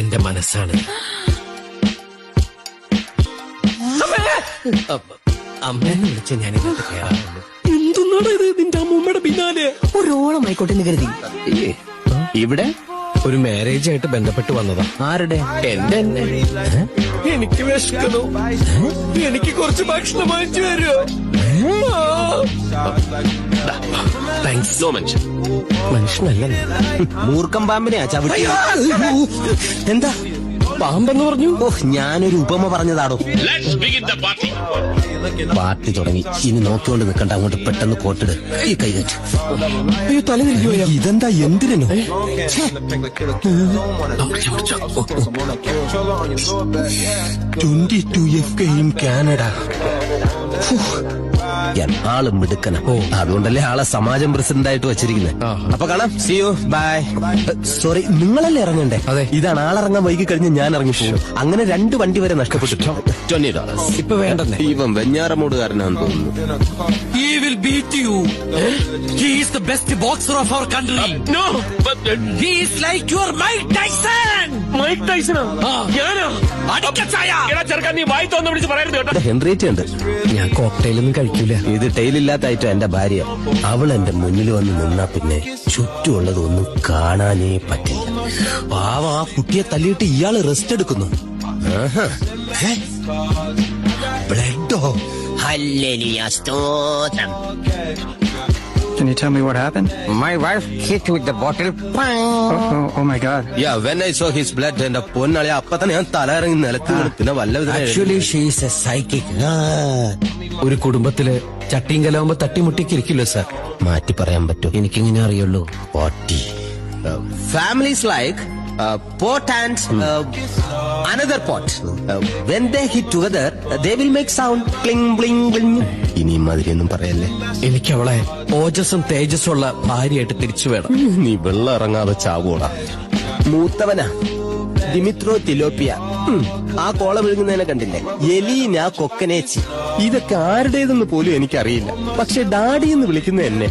എന്റെ മനസ്സാണ്. അമ്മേനെ വിളിച്ച് ഞാൻ ഇതിനകത്ത് കയറാറുള്ളൂ. എന്തുന്നാണ് ഇത് നിന്റെ അമ്മൂമ്മയുടെ പിന്നാലെ? ഒരോളമായിക്കോട്ടെ എന്ന് കരുതി. ഇവിടെ ഒരു മാരേജ് ആയിട്ട് ബന്ധപ്പെട്ട് വന്നതാ. ആരുടെ? എന്റെ എനിക്ക് വിശക്കുന്നു. എനിക്ക് കുറച്ച് ഭക്ഷണം വാങ്ങിച്ചു തരുമോ? താങ്ക്സ്. നോ മനുഷ്യൻ. മനുഷ്യനല്ല. മൂർഖം പാമ്പിനെയാ ചവിട്ടി. എന്താ പാമ്പെന്ന് പറഞ്ഞു? ഞാനൊരു ഉപമ പറഞ്ഞതാടോ. പാർട്ടി തുടങ്ങി. ഇനി നോക്കിക്കൊണ്ട് നിൽക്കണ്ട, അങ്ങോട്ട് പെട്ടെന്ന് കോട്ടിട്. ഈ കൈകറ്റ്. ഇതെന്താ എന്തിനോ? 22 FK in Canada. ആള് മിടുക്കന. അതുകൊണ്ടല്ലേ ആളെ സമാജം പ്രസിഡന്റ് ആയിട്ട് വെച്ചിരിക്കുന്നത്. അപ്പൊ കാണാം. C U by. സോറി, നിങ്ങളല്ലേ ഇറങ്ങണ്ടേ? അതെ. ഇതാണ് ആളിറങ്ങാൻ വൈകി കഴിഞ്ഞ് ഞാൻ ഇറങ്ങിപ്പോകും. അങ്ങനെ 2 വണ്ടി വരെ നഷ്ടപ്പെട്ടു. $20. ഇപ്പൊ വേണ്ടെന്നേ. ഇവൻ വെഞ്ഞാറമൂടുകാരനാന്ന് തോന്നുന്നു. He will beat you. He is the best boxer of our country. No, but he is like your Mike Tyson. Mike Tyson. ഞാനോ? അടിക്കച്ചായ. നീ വായി തോന്നു വിളിച്ച് പറയരുത് കേട്ടോ. ഹെൻറിയേറ്റ ഉണ്ട്. ഞാൻ കോക്ടെയിലൊന്നും കഴിക്കൂല. ഇത് ടൈലില്ലാത്തായിട്ട് എന്റെ ഭാര്യ. അവൾ എന്റെ മുന്നിൽ വന്ന് നിന്നാ പിന്നെ ചുറ്റുമുള്ളതൊന്നും കാണാനേ പറ്റില്ല. പാവം ആ കുട്ടിയെ തല്ലിയിട്ട് ഇയാള് റെസ്റ്റ് എടുക്കുന്നു. ബ്ലഡോ? ഹല്ലേലൂയ, സ്തോത്രം. Can you tell me what happened? My wife hit with the bottle. Oh my God. Yeah, when I saw his blood, എന്റെ പൊന്നാളെ അപ്പൊ തന്നെ ഞാൻ തല ഇറങ്ങി നിലത്ത് വീണു. പിന്നെ വല്ല Actually, she is a psychic. ഒരു കുടുംബത്തില് ചട്ടിയും കലാവുമ്പോ തട്ടിമുട്ടിക്ക് ഇരിക്കില്ലോ സാർ. മാറ്റി പറയാൻ പറ്റും. എനിക്കിങ്ങനെ അറിയുള്ളൂ. Potty. Families like pot and another pot. When they hit together, they will make sound. Bling bling bling. ഇനിയും അതിലൊന്നും പറയല്ലേ. എനിക്ക് അവളെ ഓജസ്സും തേജസ്സും ഉള്ള ഭാര്യയായിട്ട് തിരിച്ചു വേണം. നീ വെള്ളം ഇറങ്ങാതെ ചാവോടാ. മൂത്തവനാ ദിമിത്രോ തിലോപ്പിയ. ആ കോള വിഴുങ്ങുന്നതിനെ കണ്ടില്ലേ? എലീന കൊക്കനേച്ചി. ഇതൊക്കെ ആരുടേതെന്ന് പോലും എനിക്കറിയില്ല. പക്ഷെ ഡാഡി എന്ന് വിളിക്കുന്ന എന്നെ